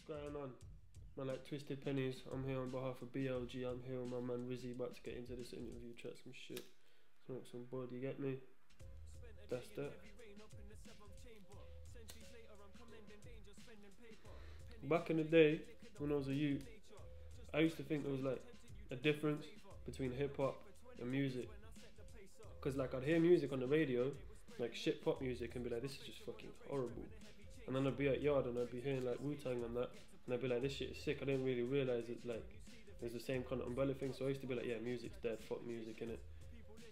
What's going on? Man, like Twisted Pennies, I'm here on behalf of BLG. I'm here with my man RIZZY, about to get into this interview, chat some shit, smoke some bud, you get me? That's that. Back in the day, when I was a youth, I used to think there was like a difference between hip hop and music. Cause like I'd hear music on the radio, like shit pop music, and be like, this is just fucking horrible. And then I'd be at yard and I'd be hearing like Wu-Tang and that, and I'd be like, this shit is sick. I didn't really realise it's like there's the same kind of umbrella thing. So I used to be like, yeah, music's dead, fuck music, innit?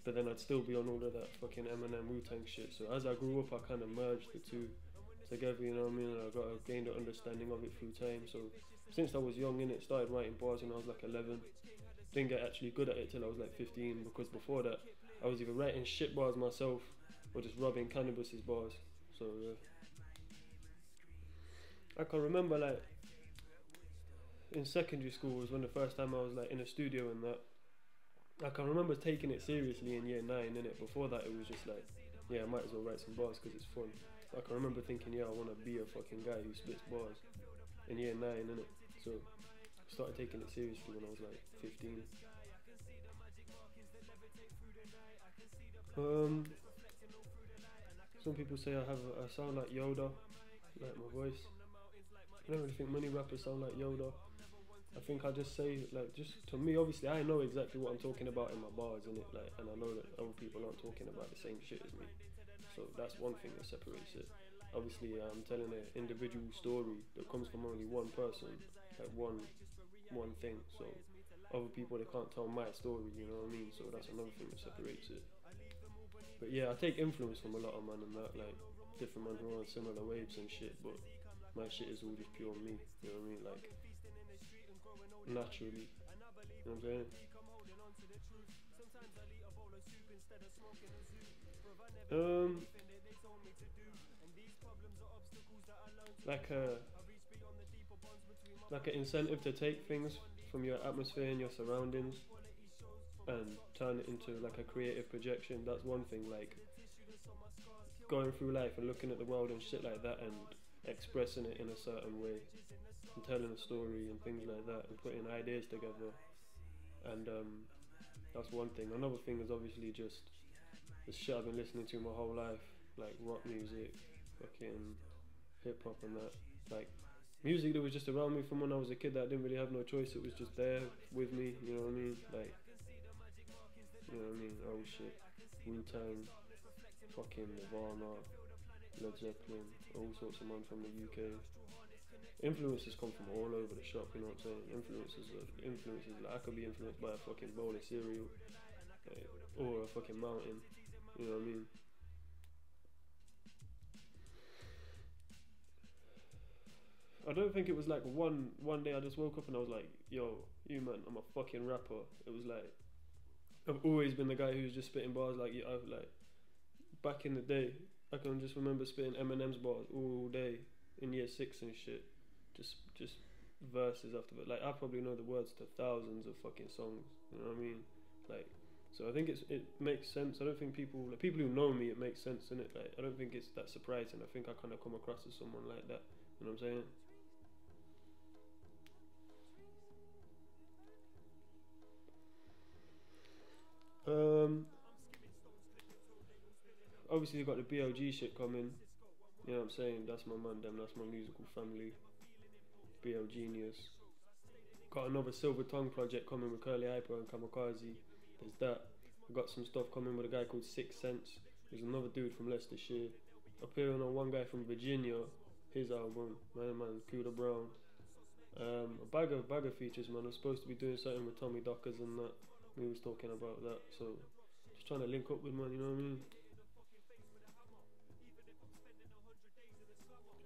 But then I'd still be on all of that fucking Eminem Wu-Tang shit. So as I grew up, I kind of merged the two together, you know what I mean? And I gained an understanding of it through time. So since I was young, innit, started writing bars when I was like 11. Didn't get actually good at it till I was like 15, because before that I was either writing shit bars myself or just rubbing Cannabis's bars. So yeah. I can remember like in secondary school was when the first time I was like in a studio and that. I can remember taking it seriously in year 9, innit? Before that it was just like, yeah, I might as well write some bars because it's fun. I can remember thinking, yeah, I want to be a fucking guy who spits bars in year 9, innit? So I started taking it seriously when I was like 15. Some people say I sound like Yoda, like my voice. I don't really think many rappers sound like Yoda. I think I just say, like, just to me, obviously, I know exactly what I'm talking about in my bars, innit? Like, and I know that other people aren't talking about the same shit as me. So that's one thing that separates it. Obviously, I'm telling an individual story that comes from only one person, like one thing. So other people, they can't tell my story, you know what I mean? So that's another thing that separates it. But yeah, I take influence from a lot of man and that, like different men who are on similar waves and shit, but my shit is all just pure me, you know what I mean? Like naturally, you know what I'm saying? Like an incentive to take things from your atmosphere and your surroundings and turn it into like a creative projection. That's one thing, like going through life and looking at the world and shit like that and expressing it in a certain way and telling a story and things like that and putting ideas together. And that's one thing. Another thing is obviously just the shit I've been listening to my whole life, like rock music, fucking hip hop and that, like music that was just around me from when I was a kid that I didn't really have no choice. It was just there with me, you know what I mean? Like, you know what I mean? Oh shit, Wu-Tang, fucking Nirvana, Led Zeppelin, all sorts of man from the UK. Influences come from all over the shop, you know what I'm saying? Influences, like I could be influenced by a fucking bowl of cereal, like, or a fucking mountain, you know what I mean? I don't think it was like one day I just woke up and I was like, yo, you man, I'm a fucking rapper. It was like, I've always been the guy who's just spitting bars. Like, I've like, back in the day, I can just remember spitting Eminem's bars all day in year 6 and shit. Just verses after it. Like, I probably know the words to thousands of fucking songs, you know what I mean? Like, so I think it makes sense. I don't think people who know me, it makes sense, innit? Like, I don't think it's that surprising. I think I kind of come across as someone like that, you know what I'm saying? Obviously you got the BLG shit coming, you know what I'm saying? That's my man, that's my musical family. BL Genius. Got another Silver Tongue project coming with Curly Hyper and Kamikaze. There's that. I got some stuff coming with a guy called Six Sense. There's another dude from Leicestershire. Appearing on one guy from Virginia, his album, man, Cuda Brown. A bag of features, man. I'm supposed to be doing something with Tommy Dockers and that. We was talking about that, so just trying to link up with man, you know what I mean?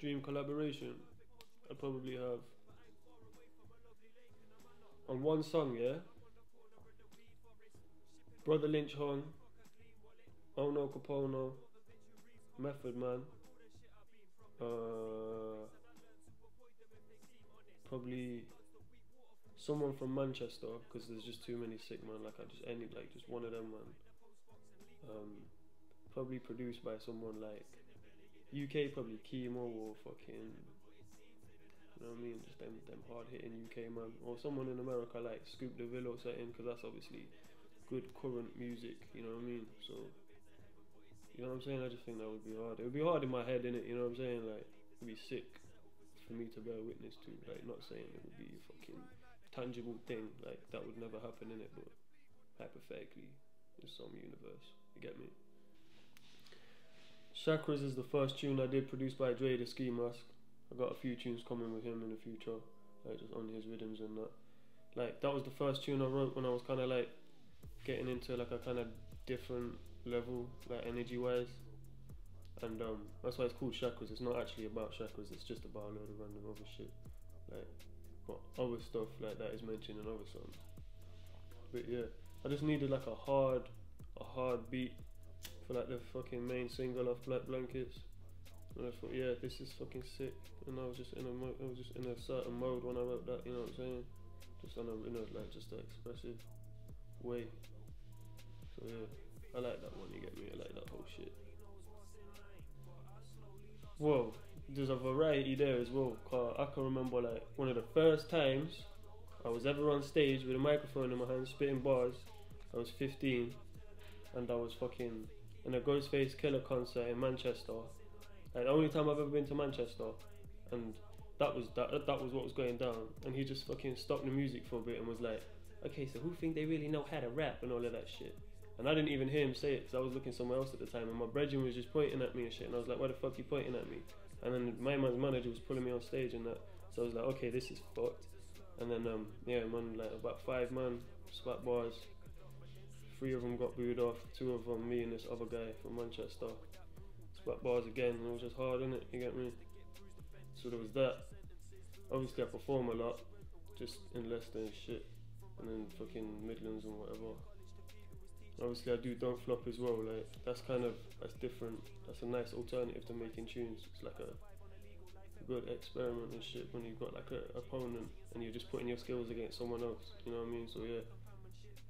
Dream collaboration. I probably have on one song, yeah. Brother Lynch Hung, Ono Capono, Method Man. Probably someone from Manchester, because there's just too many sick man. Like just one of them man. Probably produced by someone like UK, probably Kimo or fucking You know what I mean? Just them hard hitting UK man, or someone in America like Scoop DeVille or something, because that's obviously good current music. You know what I mean? So you know what I'm saying? I just think that would be hard. It would be hard in my head, innit? You know what I'm saying? Like, it'd be sick for me to bear witness to. Like, not saying it would be a fucking tangible thing. Like, that would never happen, innit? But hypothetically, in some universe. You get me? Chakras is the first tune I did, produced by Dre the Ski Mask. I got a few tunes coming with him in the future, like just on his rhythms and that. Like, that was the first tune I wrote when I was kind of like getting into like a kind of different level, like energy wise, and that's why it's called Chakras. It's not actually about chakras, it's just about a load of random other shit, like what other stuff like that is mentioned in other songs. But yeah, I just needed like a hard beat for like the fucking main single of Black Blankets, and I thought, yeah, this is fucking sick. And I was just in a certain mode when I wrote that, you know what I'm saying? Just on a, you know, like just an expressive way. So yeah, I like that one, you get me? I like that whole shit. Whoa, there's a variety there as well. Cause I can remember like one of the first times I was ever on stage with a microphone in my hand spitting bars. I was 15, and I was fucking in a Ghostface Killer concert in Manchester. Like, the only time I've ever been to Manchester, and that was what was going down. And he just fucking stopped the music for a bit and was like, okay, so who think they really know how to rap and all of that shit? And I didn't even hear him say it, because I was looking somewhere else at the time, and my brethren was just pointing at me and shit, and I was like, why the fuck you pointing at me? And then my man's manager was pulling me on stage and that, so I was like, okay, this is fucked. And then yeah man, like about 5 man spat bars, 3 of them got booed off, 2 of them, me and this other guy from Manchester, spat bars again, and it was just hard, innit, you get me? So there was that. Obviously I perform a lot, just in Leicester and shit, and then fucking Midlands and whatever. Obviously I do Don't Flop as well, like that's different. That's a nice alternative to making tunes. It's like a good experiment and shit when you've got like an opponent and you're just putting your skills against someone else, you know what I mean? So yeah,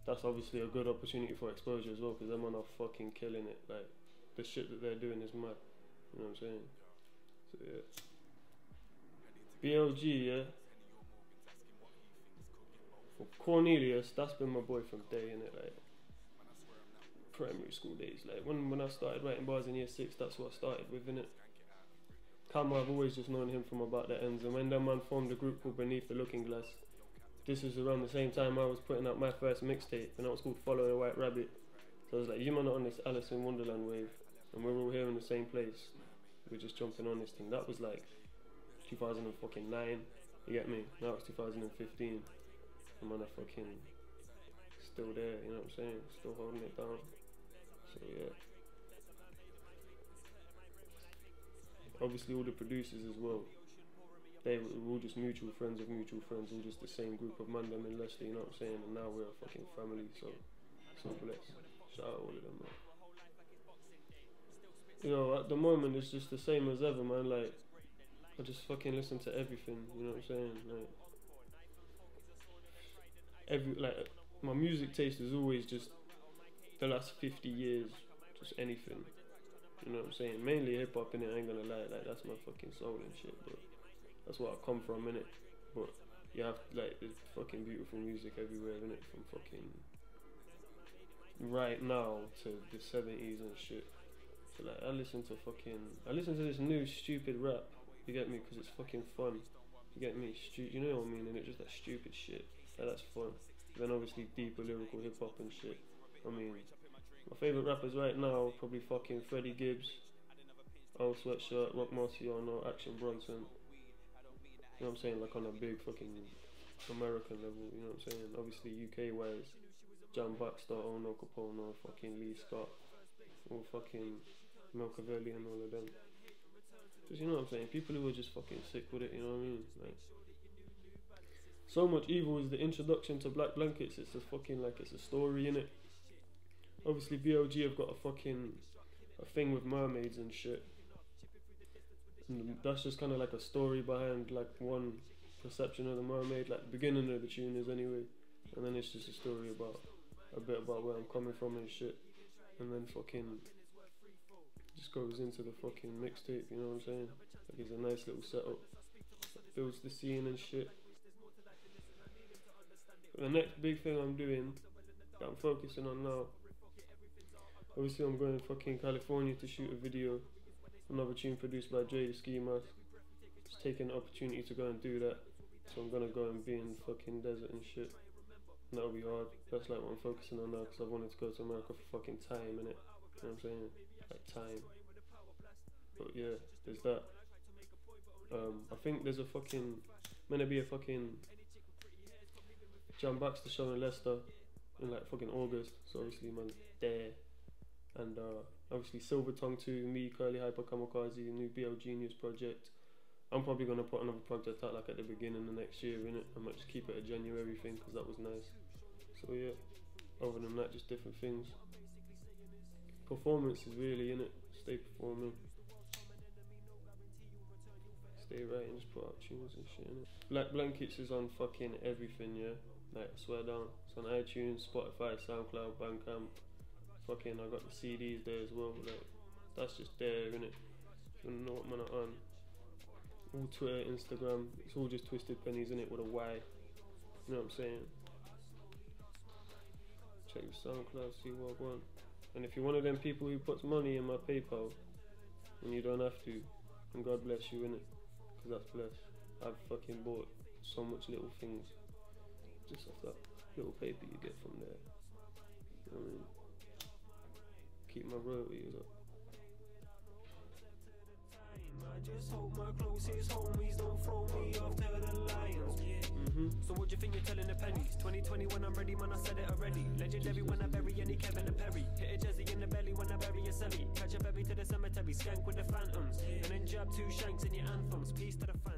that's obviously a good opportunity for exposure as well, because them are fucking killing it. Like, the shit that they're doing is mad, you know what I'm saying? So yeah, BLG, yeah, for Cornelius, that's been my boy from day, innit, like primary school days. Like when I started writing bars in year 6, that's what I started with, innit? Kama, I've always just known him from about the ends, and when that man formed a group called Beneath the Looking Glass, this was around the same time I was putting out my first mixtape, and that was called Follow the White Rabbit. So I was like, you man are on this Alice in Wonderland wave, and we're all here in the same place, we're just jumping on this thing. That was like 2009, you get me? Now it's 2015, and man, I fucking still there, you know what I'm saying? Still holding it down. So yeah, obviously all the producers as well, they were all just mutual friends of mutual friends, all just the same group of man them in Leicester, you know what I'm saying? And now we're a fucking family, so blessed. Shout out all of them, man. You know, at the moment it's just the same as ever, man. Like, I just fucking listen to everything, you know what I'm saying? Like, my music taste is always just the last 50 years, just anything. You know what I'm saying? Mainly hip hop, innit? I ain't gonna lie, like that's my fucking soul and shit, but that's where I come from, innit? But you have, like, there's fucking beautiful music everywhere, innit? From fucking right now to the 70s and shit. So like, I listen to this new stupid rap, you get me? Because it's fucking fun, you get me? You know what I mean? And it's just that stupid shit, like, that's fun. Then obviously deeper lyrical hip hop and shit. I mean, my favourite rappers right now, probably fucking Freddie Gibbs, Old Sweatshirt, Rock Marciano, Action Bronson. You know what I'm saying? Like on a big fucking American level, you know what I'm saying? Obviously UK wise, Jam Baxter, Ono Capono, fucking Lee Scott, all fucking Milcavelli and all of them. Just, you know what I'm saying? People who are just fucking sick with it, you know what I mean? Like, So Much Evil is the introduction to Black Blankets. It's a fucking, like, it's a story in it. Obviously BLG have got a thing with mermaids and shit, and that's just kind of like a story behind like one perception of the mermaid, like the beginning of the tune is anyway, and then it's just a story about a bit about where I'm coming from and shit, and then fucking just goes into the fucking mixtape, you know what I'm saying? Like, it's a nice little setup. builds the scene and shit. But the next big thing I'm doing, that I'm focusing on now, obviously I'm going fucking California to shoot a video, another tune produced by Dre the Ski Mask. Just taking the opportunity to go and do that, so I'm gonna go and be in the fucking desert and shit. And that'll be hard. That's like what I'm focusing on now, because I wanted to go to America for fucking time, innit? You know what I'm saying? Like time. But yeah, there's that. I think there's a fucking, meant to be a fucking John Baxter show in Leicester in like fucking August, so obviously man's there. And obviously Silver Tongue 2, me, Curly Hyper Kamikaze, new BL Genius project. I'm probably gonna put another project out like at the beginning of next year, innit? I might just keep it a January thing, because that was nice. So yeah, other than that, just different things. Performance is really, innit? Stay performing. Stay writing, just put out tunes and shit, innit? Black Blankets is on fucking everything, yeah? Like, I swear down. It's on iTunes, Spotify, SoundCloud, Bandcamp. Fucking, I got the CDs there as well. Like, that's just there, innit? If you wanna know what man are on. All Twitter, Instagram, it's all just Twisted Pennies, innit? With a Y. You know what I'm saying? Check your SoundCloud, see what I want. And if you're one of them people who puts money in my PayPal, and you don't have to, and God bless you, innit? Because that's blessed. I've fucking bought so much little things just off that little paper you get from there. You know what I mean? Keep my royalties up. I just hope my closest homies don't throw me off to the lions. So what do you think you're telling the pennies? 2020 when I'm ready, man, I said it already. Legendary when I bury any Kevin and Perry. Hit a Jazzy in the belly when I bury a Sally. Catch a ferry to the cemetery, skank with the phantoms. And then jab 2 shanks in your anthems. Peace to the fans.